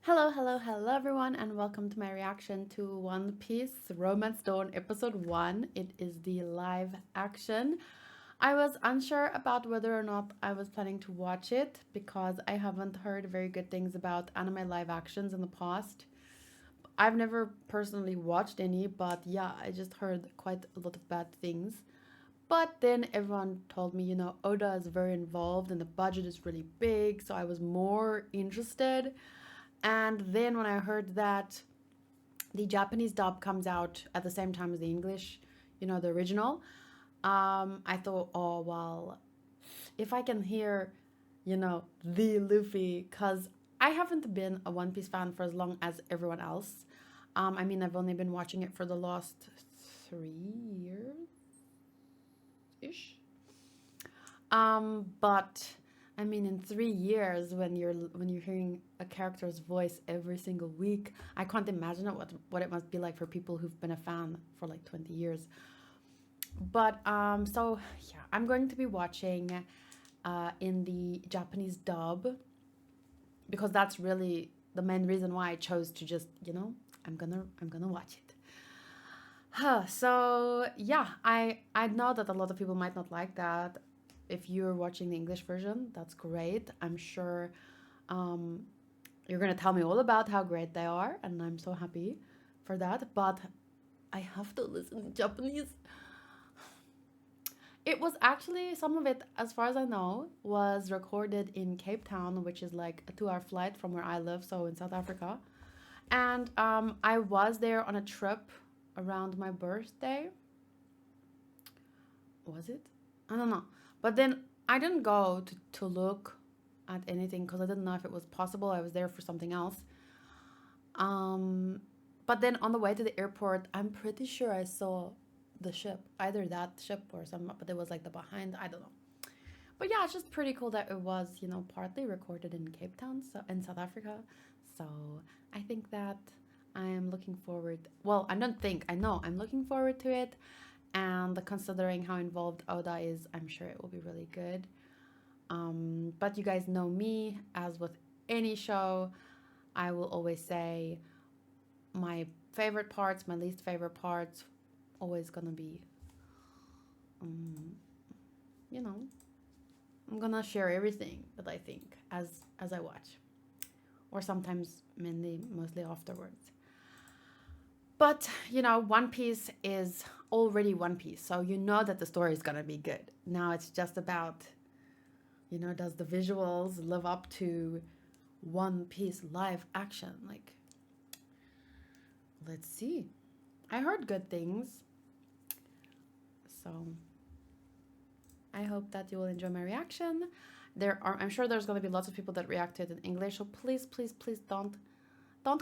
Hello, hello, hello, everyone, and welcome to my reaction to One Piece Romance Dawn Episode 1. It is the live action. I was unsure about whether or not I was planning to watch it because I haven't heard very good things about anime live actions in the past. I've never personally watched any, but yeah, I just heard quite a lot of bad things. But then everyone told me, Oda is very involved and the budget is really big, so I was more interested. And then when I heard that the Japanese dub comes out at the same time as the English, the original, I thought, oh, well, if I can hear, the Luffy, because I haven't been a One Piece fan for as long as everyone else. I mean, I've only been watching it for the last 3 years ish. But I mean, in 3 years, when you're hearing a character's voice every single week, I can't imagine what it must be like for people who've been a fan for like 20 years. But so yeah, I'm going to be watching in the Japanese dub because that's really the main reason why I chose to just I'm gonna watch it. So yeah, I know that a lot of people might not like that. If you're watching the English version, that's great. I'm sure um, you're gonna tell me all about how great they are, and I'm so happy for that. But I have to listen in Japanese. It was actually some of it, as far as I know, was recorded in Cape Town, which is like a 2 hour flight from where I live, so in South Africa. And I was there on a trip around my birthday. Was it? I don't know. But then I didn't go to look at anything because I didn't know if it was possible. I was there for something else. Um, but then on the way to the airport, I'm pretty sure I saw the ship, either that ship or some, but it was like the behind. I don't know. But yeah, it's just pretty cool that it was, partly recorded in Cape Town, so in South Africa. So I think that I am looking forward. Well, I don't think I know. I'm looking forward to it, and considering how involved Oda is, I'm sure it will be really good. But you guys know me, as with any show, I will always say my favorite parts, my least favorite parts, always gonna be, um, you know, I'm gonna share everything that I think as I watch, or sometimes mainly mostly afterwards. But One Piece is already One Piece, so you know that the story is gonna be good. Now it's just about, does the visuals live up to One Piece live action? Like, let's see. I heard good things, so I hope that you will enjoy my reaction. I'm sure there's gonna be lots of people that reacted in English, so please, please, please don't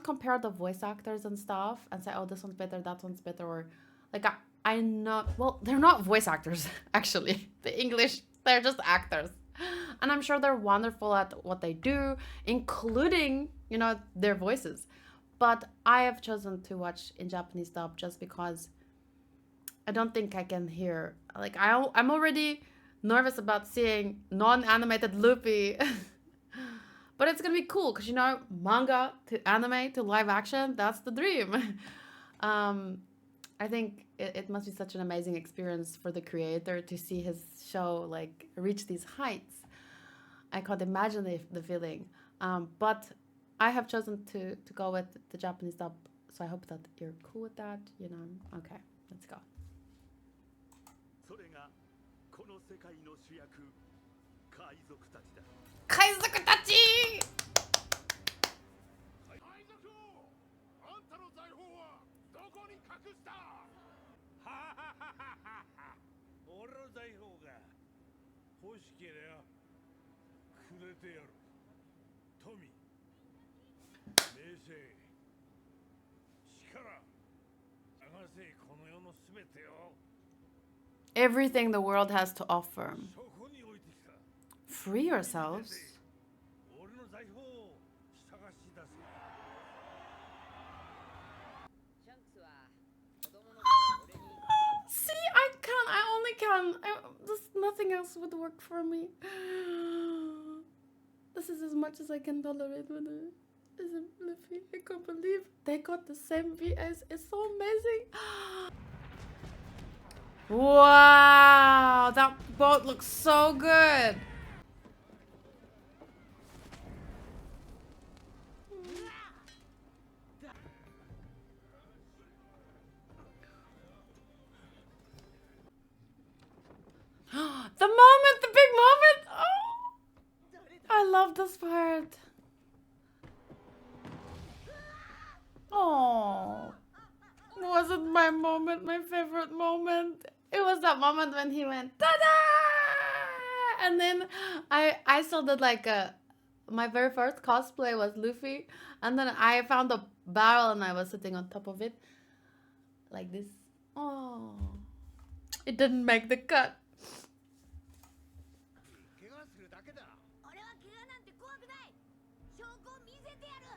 compare the voice actors and stuff and say, oh, this one's better, that one's better, or like I know, well, they're not voice actors actually. The English, they're just actors, and I'm sure they're wonderful at what they do, including their voices. But I have chosen to watch in Japanese dub just because I don't think I can hear. Like I'm already nervous about seeing non-animated Luffy. But it's gonna be cool because manga to anime to live action, that's the dream. um, I think it must be such an amazing experience for the creator to see his show like reach these heights. I can't imagine the feeling. But I have chosen to go with the Japanese dub, so I hope that you're cool with that. Okay, let's go. それがこの世界の主役海賊たちだ。海賊たち。海賊王、あんたの財宝はどこに隠した？ははははは。俺の財宝が欲しければくれてやる。富、名声、力、探せこの世のすべてを。 Everything the world has to offer. Free yourselves. See, I can't. I only can. Nothing else would work for me. This is as much as I can tolerate with it. Isn't Luffy? I can't believe they got the same VS. It's so amazing. Wow, that boat looks so good. The moment, the big moment. Oh, I love this part. Oh, wasn't my moment my favorite moment? It was that moment when he went ta-da, and then I saw that like my very first cosplay was Luffy, and then I found a barrel and I was sitting on top of it like this. Oh, it didn't make the cut. 怪我するだけだ。俺は怪我なんて怖くない。証拠を見せてやる。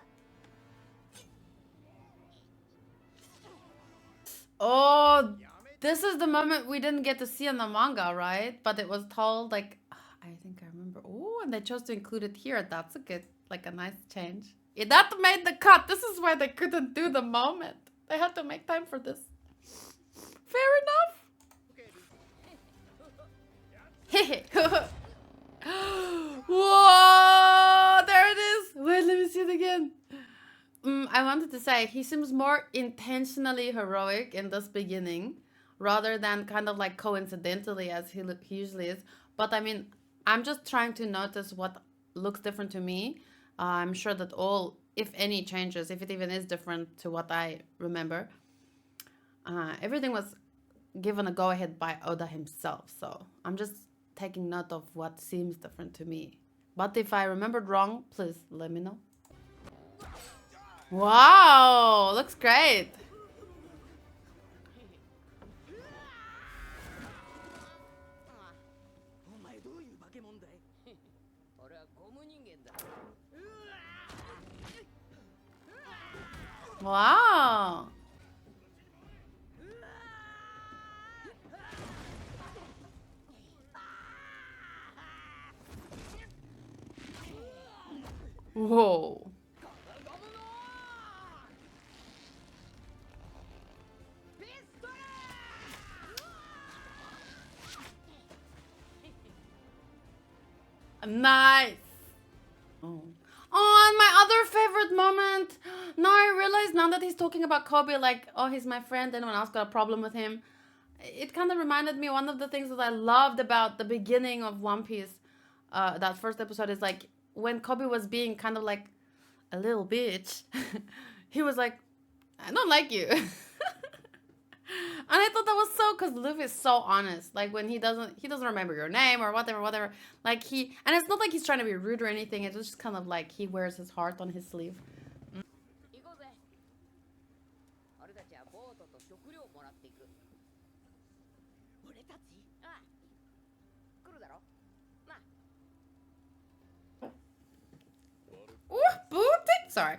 Oh, this is the moment we didn't get to see in the manga, right? But it was told like I think I remember. Oh, and they chose to include it here. That's a good, like a nice change. Yeah, that made the cut. This is why they couldn't do the moment. They had to make time for this. Fair enough. Whoa! There it is. Wait, let me see it again. I wanted to say he seems more intentionally heroic in this beginning rather than kind of like coincidentally as he usually is. But I mean, I'm just trying to notice what looks different to me. I'm sure that all, if any, changes, if it even is different to what I remember, everything was given a go ahead by Oda himself. So I'm just taking note of what seems different to me. But if I remembered wrong, please let me know. Wow, looks great. お前どういう化け物だい。俺はゴム人間だ。 Wow. Whoa. Nice. Oh. Oh, and my other favorite moment. Now I realize now that he's talking about Kobe, like, oh, he's my friend. Anyone else got a problem with him? It kind of reminded me one of the things that I loved about the beginning of One Piece. That first episode is like when Kobe was being kind of like a little bitch. He was like, I don't like you. And I thought that was so because Luffy is so honest. Like when he doesn't remember your name or whatever. Like and it's not like he's trying to be rude or anything. It's just kind of like he wears his heart on his sleeve. 行こうぜ。俺たちはボートと食料をもらっていく。俺たち？ああ。来るだろ。なあ。 Ooh, booty. Sorry.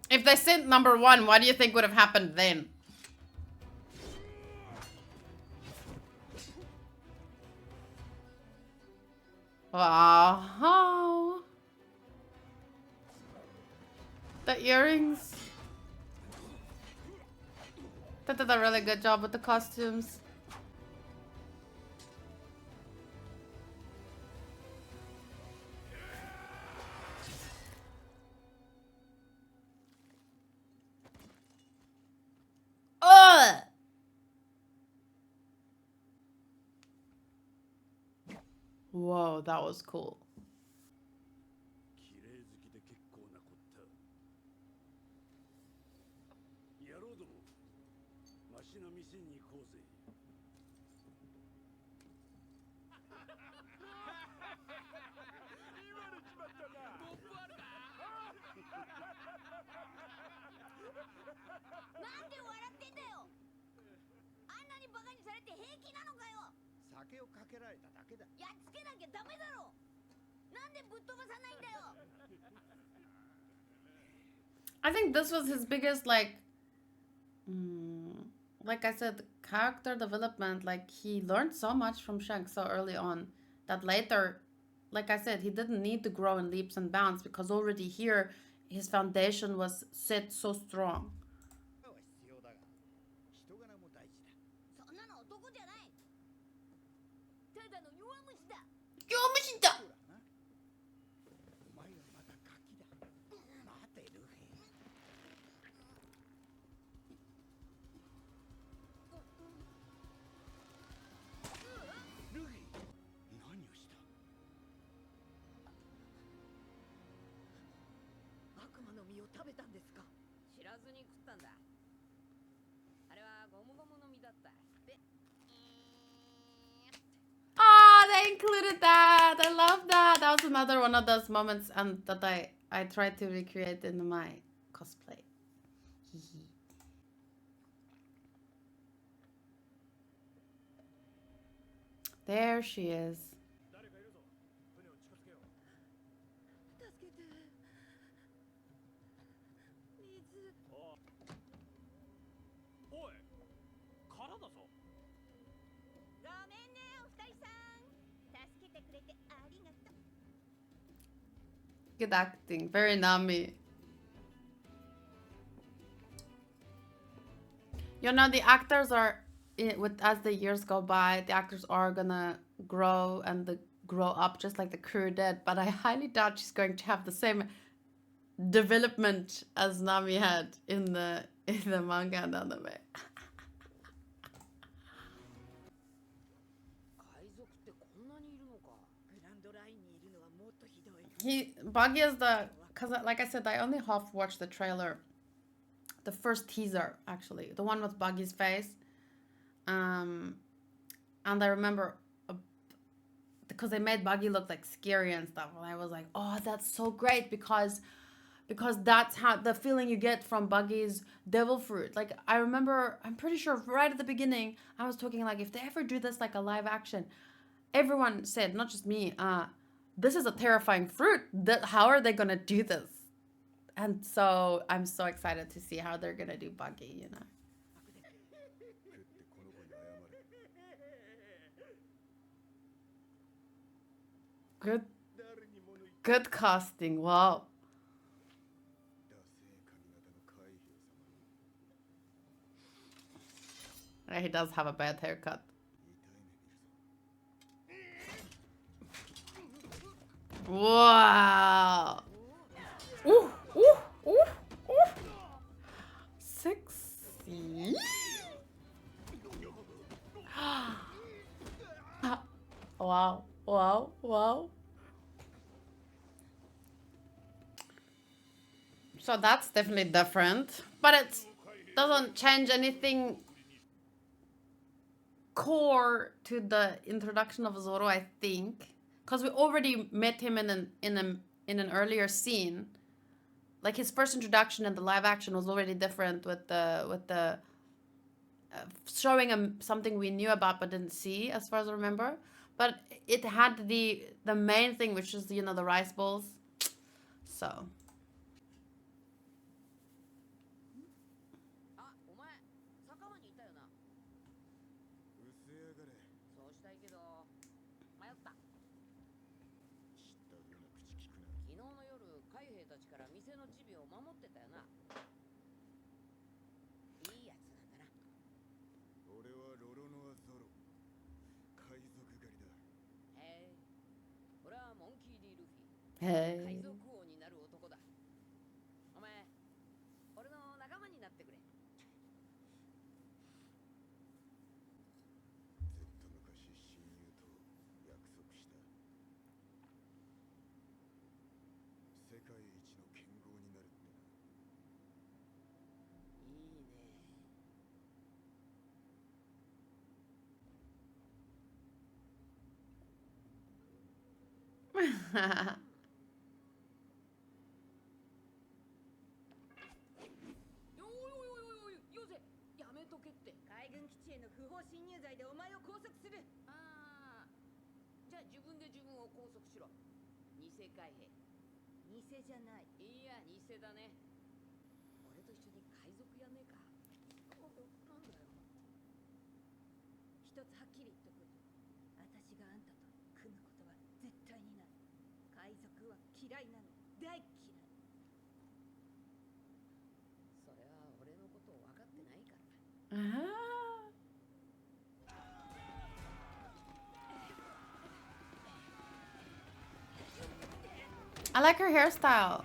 If they sent number 1, what do you think would have happened then? Wow. The earrings. They did a really good job with the costumes. Ugh! Whoa, that was cool. 綺麗好きで結構なこった。野郎ども、わしの店に行こうぜ。今の決まったな。ポップあるか。なんで笑ってんだよ。あんなにバカにされて平気なのかよ。酒をかけられただけだ。やっつけなきゃダメだろ。なんでぶっ飛ばさないんだよ。 I think this was his biggest, like I said, character development, like he learned so much from Shanks so early on that later, like I said, he didn't need to grow in leaps and bounds because already here his foundation was set so strong. は必要だが、人柄も大事だ。そんなの男じゃない。ただの弱虫だ。ほらな。お前はまたガキだ。待てルフィ。ルフィ、何をした？悪魔の実を食べたんですか？知らずに食ったんだ。あれはゴムゴムの実だった。で、Oh, they included that. I love that. That was another one of those moments that I tried to recreate in my cosplay. There she is. 誰かいるぞ。船を近づけよう。助けて。水。おい、空だぞ。ごめんね、お二人さん。助けてくれてありがとう。Good acting. Very Nami. You know, the actors are, as the years go by, the actors are gonna grow and grow up just like the crew did. But I highly doubt she's going to have the same development as Nami had in the manga and anime. 海賊ってこんなにいるのか。グランドラインにいるのはもっとひどい。Buggy is because like I said, I only half watched the trailer, the first teaser actually, the one with Buggy's face, and I remember because they made Buggy look like scary and stuff, and I was like, oh, that's so great because that's how the feeling you get from Buggy's devil fruit. Like I remember, I'm pretty sure right at the beginning, I was talking like if they ever do this like a live action, everyone said, not just me, this is a terrifying fruit. How are they gonna do this? And so I'm so excited to see how they're gonna do Buggy, you know. Good casting. Wow. Yeah, he does have a bad haircut. Wow. Ooh, ooh, ooh, ooh. Sexy. Wow, wow, wow. So that's definitely different, but it doesn't change anything core to the introduction of Zoro, I think, because we already met him in an earlier scene. Like his first introduction in the live action was already different with the showing him something we knew about but didn't see, as far as I remember. But it had the main thing, which is, you know, the rice bowls. So. あ、お前、酒場にいたよな。薄やがれ。そうしたいけど、迷った。知ったふうな口聞くな。昨日の夜、海兵たちから店のチビを守ってたよな。いいやつなんだな。俺はロロノアゾロ。海賊狩りだ。へえ。俺はモンキー・ディ・ルフィ。 Hey. 海賊王になる男だ。お前、俺の仲間になってくれ。ずっと昔親友と約束した。世界一の剣豪になるってな。いいね。よせ、やめとけって。海軍基地への不法侵入罪でお前を拘束する。ああ、じゃあ自分で自分を拘束しろ。偽海兵。偽じゃない。いや、偽だね。俺と一緒に海賊やねえか。なんだよ。一つはっきり言っとく。私があんたと組むことは絶対にない。海賊は嫌いなの。大嫌い。それは俺のことを分かってないからだ。I like her hairstyle.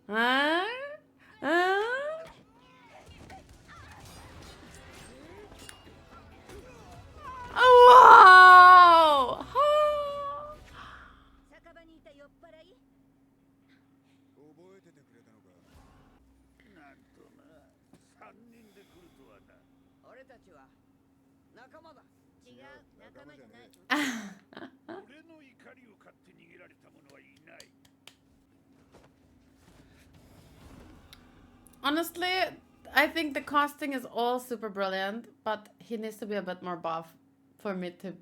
Huh? Huh? Oh, wow! 酒場にいた酔っ払い。覚えててくれたのか。なんとな、3人で来るとはな。俺たちは仲間だ。違う、仲間じゃない。俺の怒りを買って逃げられた者はいない。 Honestly, I think the casting is all super brilliant, but he needs to be a bit more buff for me to,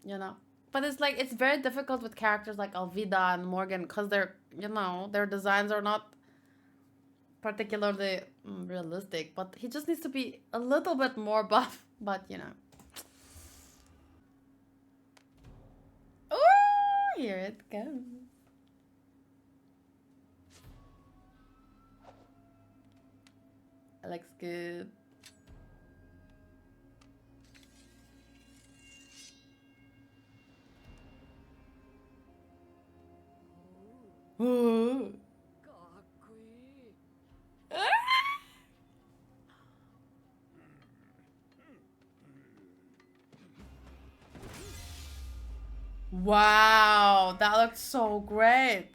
you know. But it's like, it's very difficult with characters like Alvida and Morgan because they're, you know, their designs are not particularly realistic, but he just needs to be a little bit more buff, but you know. Ooh, here it comes. It looks good. Ooh. かっこいい。 Wow, that looks so great.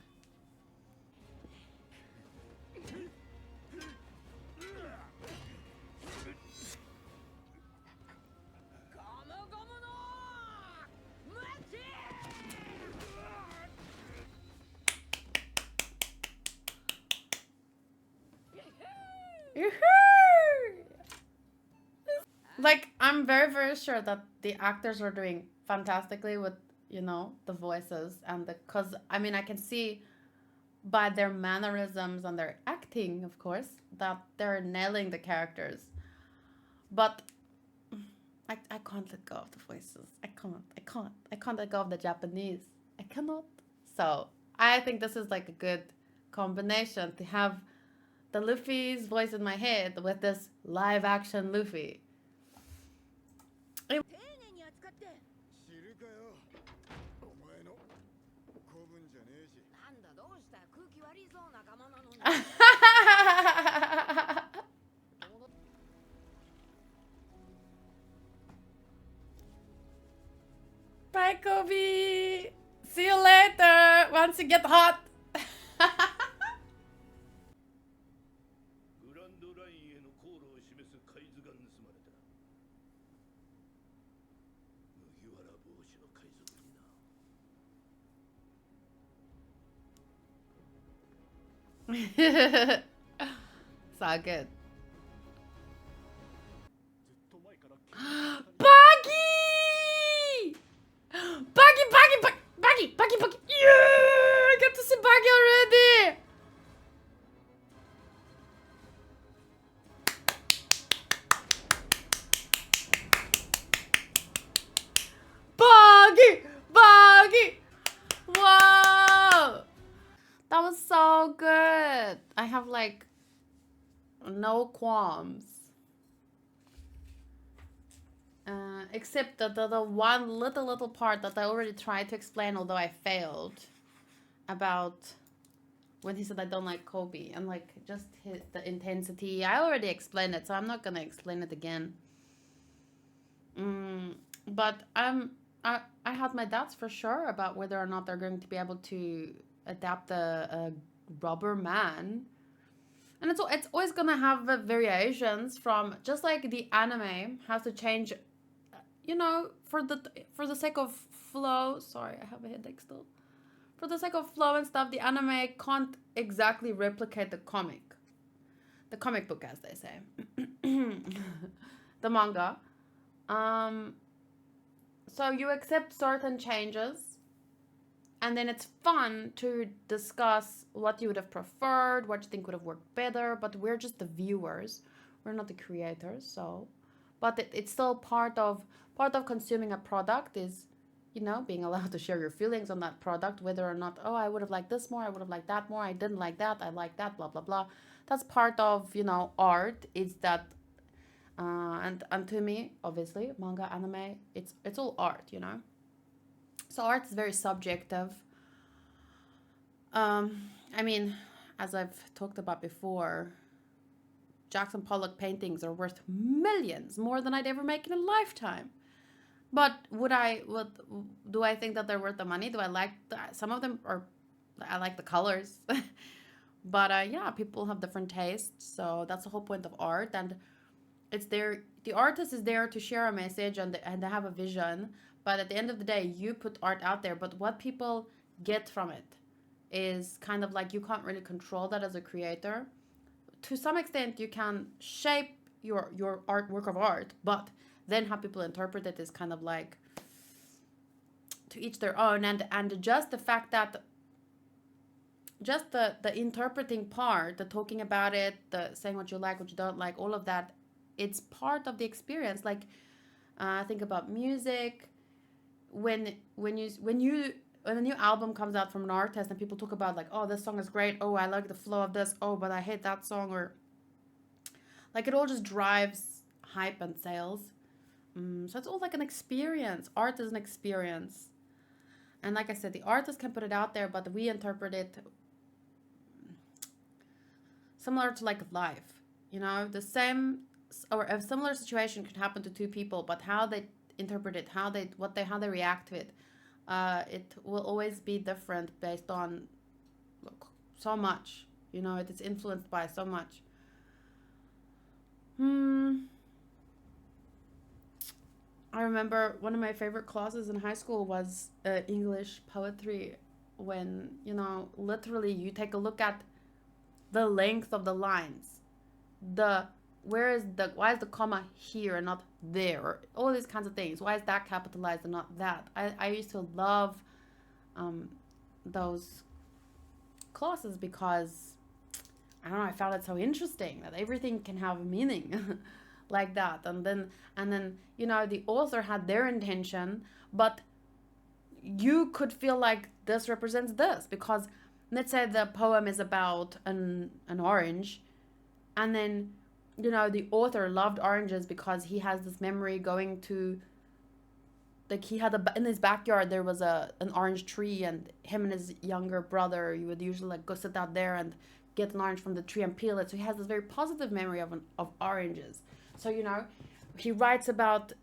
Like, I'm very, very sure that the actors are doing fantastically with, you know, the voices and the, cause I mean, I can see by their mannerisms and their acting, of course, that they're nailing the characters. But I can't let go of the voices. I can't let go of the Japanese. I cannot. So I think this is like a good combination to have the Luffy's voice in my head with this live action Luffy. 丁寧に扱って。知るかよ。お前の子分じゃねえし。なんだどうした、空気悪いぞ仲間なのに。Bye, Kobe. See you later once you get hot. グランドラインへの航路を示す海図が盗まれた。麦わら帽子の海賊にな。 So good. ずっと前から Buggy! Buggy! Yeah! I get to see Buggy already! Buggy! Wow! That was so good. I have like no qualms. Except the one little part that I already tried to explain, although I failed, about when he said I don't like Kobe and like just the intensity. I already explained it, so I'm not gonna explain it again. But I had my doubts for sure about whether or not they're going to be able to adapt a rubber man. And it's always gonna have variations from, just like the anime has to change, you know, for the sake of flow. Sorry, I have a headache still. for the sake of flow and stuff, the anime can't exactly replicate the comic book, as they say, the manga. Um, so you accept certain changes, and then it's fun to discuss what you would have preferred, what you think would have worked better. But we're just the viewers; we're not the creators. So, but it's still part of consuming a product is, being allowed to share your feelings on that product, whether or not, oh, I would have liked this more, I would have liked that more, I didn't like that, I like that, blah blah blah. That's part of art. Is that and to me, obviously, manga, anime, it's all art. So art is very subjective. I mean, as I've talked about before, Jackson Pollock paintings are worth millions, more than I'd ever make in a lifetime. But do I think that they're worth the money? Do I like some of them? Or I like the colors. But yeah, people have different tastes, so that's the whole point of art. And it's there. The artist is there to share a message, and they have a vision. But at the end of the day, you put art out there. But what people get from it is kind of like, you can't really control that as a creator. To some extent, you can shape your work of art, but then how people interpret it is kind of like, to each their own. And just the fact that, just the interpreting part, the talking about it, the saying what you like, what you don't like, all of that, it's part of the experience. Like, think about music. When a new album comes out from an artist, and people talk about, like, oh, this song is great, oh, I like the flow of this, oh, but I hate that song, or like, it all just drives hype and sales. So it's all like an experience. Art is an experience. And like I said, the artist can put it out there, but we interpret it similar to like life. The same or a similar situation could happen to two people, but how they interpret it, how they react to it, it will always be different based on so much. It is influenced by so much. I remember one of my favorite classes in high school was English poetry, when, literally you take a look at the length of the lines, why is the comma here and not there, or all these kinds of things. Why is that capitalized and not that? I used to love those classes because, I don't know, I found it so interesting that everything can have a meaning like that. And then the author had their intention, but you could feel like this represents this, because let's say the poem is about an orange, and then the author loved oranges because he has this memory going to, like, he had in his backyard there was an orange tree, and him and his younger brother, you would usually like go sit out there and get an orange from the tree and peel it. So he has this very positive memory of oranges. So he writes about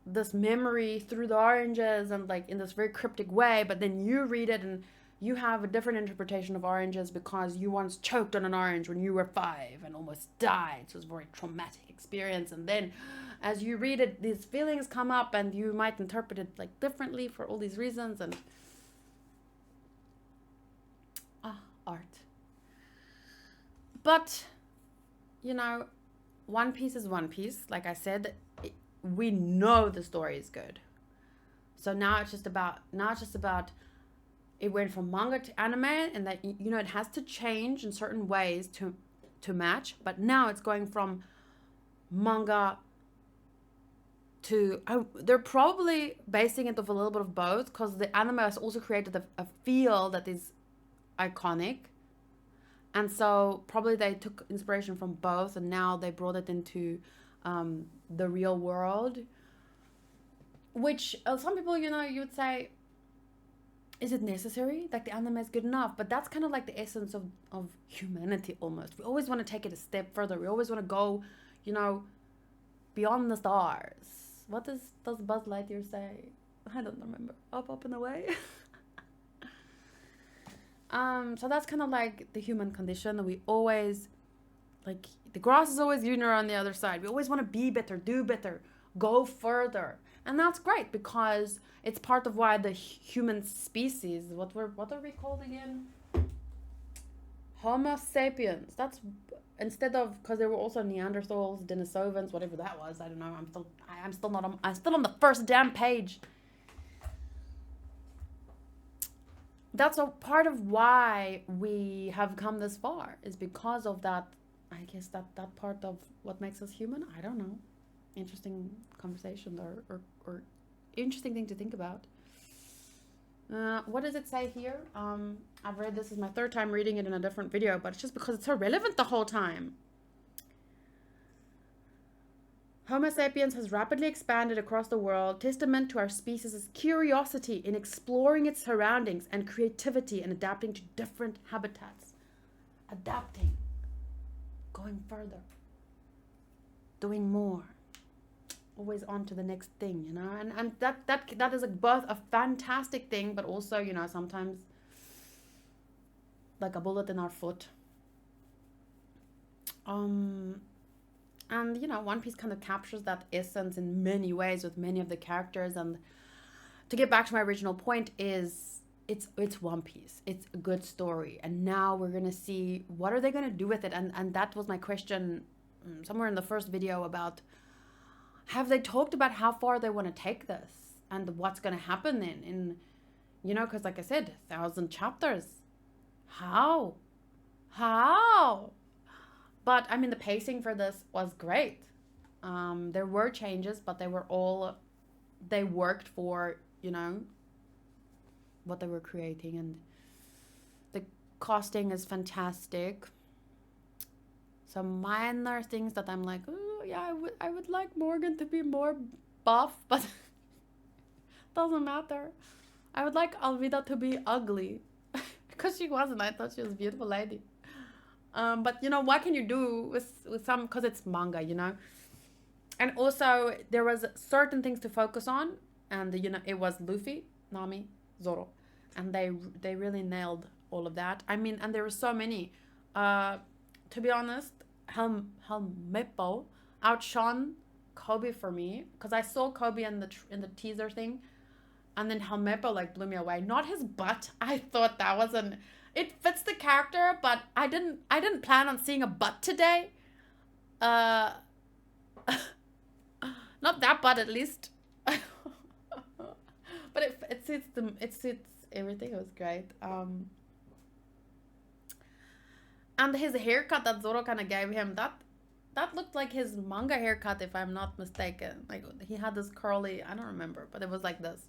this memory through the oranges, and like in this very cryptic way, but then you read it and you have a different interpretation of oranges because you once choked on an orange when you were 5 and almost died. So it was a very traumatic experience. And then as you read it, these feelings come up, and you might interpret it like differently for all these reasons. And art. But One Piece is One Piece. Like I said, we know the story is good. So now it's just about it went from manga to anime, and that it has to change in certain ways to match. But now it's going from manga to, they're probably basing it off a little bit of both, because the anime has also created a feel that is iconic. And so probably they took inspiration from both, and now they brought it into the real world. Which some people, you would say, is it necessary? Like, the anime is good enough. But that's kind of like the essence of humanity almost. We always want to take it a step further. We always want to go, beyond the stars. What does Buzz Lightyear say? I don't remember. Up and away. So that's kind of like the human condition. We always, the grass is always greener on the other side. We always want to be better, do better, go further. And that's great because it's part of why the human species, what are we called again? Homo sapiens. That's instead of, because there were also Neanderthals, Denisovans, whatever that was. I don't know. I'm still on the first damn page. That's a part of why we have come this far, is because of that. I guess that part of what makes us human. I don't know. Interesting conversation or interesting thing to think about. What does it say here? I've read this is my third time reading it in a different video, but it's just because it's so relevant the whole time. Homo sapiens has rapidly expanded across the world, testament to our species' curiosity in exploring its surroundings and creativity in adapting to different habitats. Adapting. Going further. Doing more. Always on to the next thing, you know? And that is both a fantastic thing, but also, you know, sometimes like a bullet in our foot. And, you know, One Piece kind of captures that essence in many ways with many of the characters. And to get back to my original point is it's One Piece. It's a good story. And now we're going to see what are they going to do with it. And that was my question somewhere in the first video about, have they talked about how far they want to take this and what's going to happen then? In, you know, because like I said, 1,000 chapters. How? But I mean, the pacing for this was great. There were changes, but they worked for, you know, what they were creating. And the costing is fantastic. Some minor things that I'm like, oh yeah, I would like Morgan to be more buff, but doesn't matter. I would like Alvida to be ugly because she wasn't. I thought she was a beautiful lady. But you know, what can you do with some, because it's manga, you know? And also there was certain things to focus on, and you know, it was Luffy, Nami, Zoro, and they really nailed all of that. I mean, and there were so many. To be honest, Helmeppo outshone Kobe for me, because I saw Kobe in the teaser thing, and then Helmeppo like blew me away. Not his butt. I thought that was it fits the character, but I didn't plan on seeing a butt today. Not that butt, at least. But it suits everything. It was great. And his haircut that Zoro kind of gave him, that looked like his manga haircut, if I'm not mistaken. Like, he had this curly, I don't remember, but it was like this.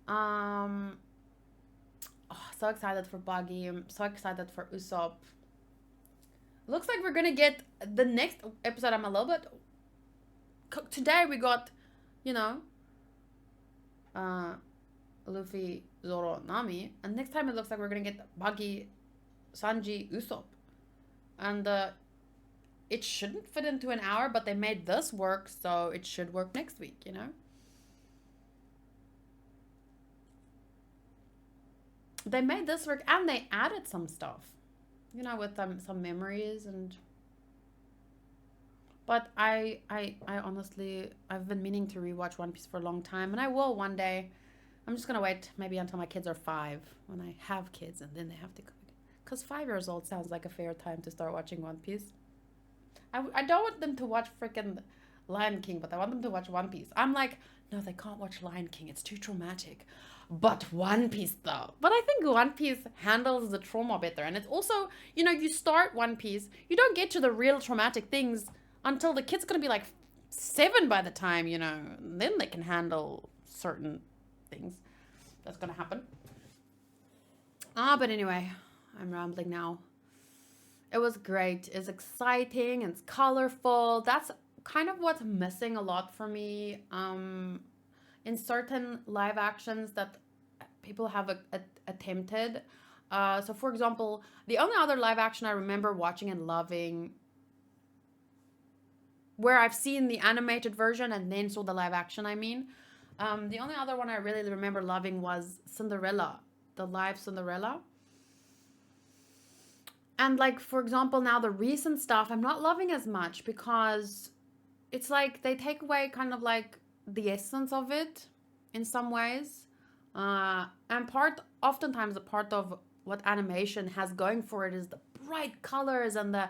Oh, so excited for Buggy. I'm so excited for Usopp. Looks like we're gonna get the next episode. I'm a little bit. Today we got, you know, Luffy, Zoro, Nami, and next time it looks like we're gonna get Buggy, Sanji, Usopp, and it shouldn't fit into an hour, but they made this work, so it should work next week, you know. They made this work, and they added some stuff, you know, with some memories. And but I honestly, I've been meaning to rewatch One Piece for a long time, and I will one day. I'm just gonna wait maybe until my kids are 5, when I have kids, and then they have to go, because 5 years old sounds like a fair time to start watching One Piece. I don't want them to watch freaking Lion King, but I want them to watch One Piece. I'm like, no, they can't watch Lion King. It's too traumatic. But One Piece, though. But I think One Piece handles the trauma better. And it's also, you know, you start One Piece, you don't get to the real traumatic things until the kid's going to be like 7 by the time, you know. Then they can handle certain things that's going to happen. But anyway, I'm rambling now. It was great. It's exciting. It's colorful. That's kind of what's missing a lot for me. In certain live actions that people have attempted. So for example, the only other live action I remember watching and loving, where I've seen the animated version and then saw the live action, I mean, the only other one I really remember loving was Cinderella, the live Cinderella. And like, for example, now the recent stuff I'm not loving as much, because it's like they take away kind of like the essence of it in some ways. And oftentimes a part of what animation has going for it is the bright colors and the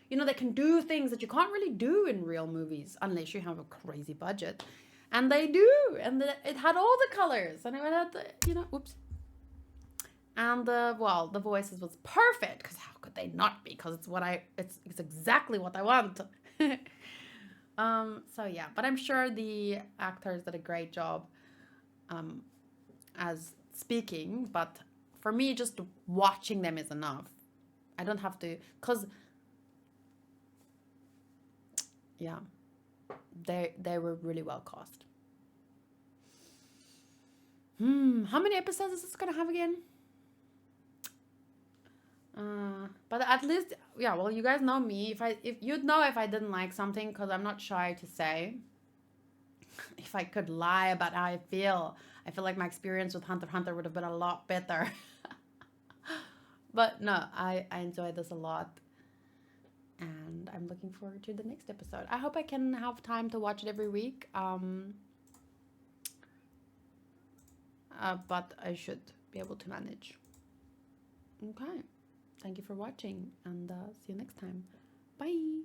they can do things that you can't really do in real movies unless you have a crazy budget, and they do, and it had all the colors, and it had oops, and the voices was perfect, because how could they not be, because it's exactly what I want. So yeah, but I'm sure the actors did a great job as speaking, but for me, just watching them is enough. I don't have to, because yeah, they were really well cast. How many episodes is this gonna have again? But at least, yeah, well, you guys know me. If you'd know if I didn't like something, because I'm not shy to say. If I could lie about how I feel like my experience with Hunter x Hunter would have been a lot better. But no, I enjoyed this a lot, and I'm looking forward to the next episode. I hope I can have time to watch it every week. But I should be able to manage. Okay. Thank you for watching, and see you next time. Bye.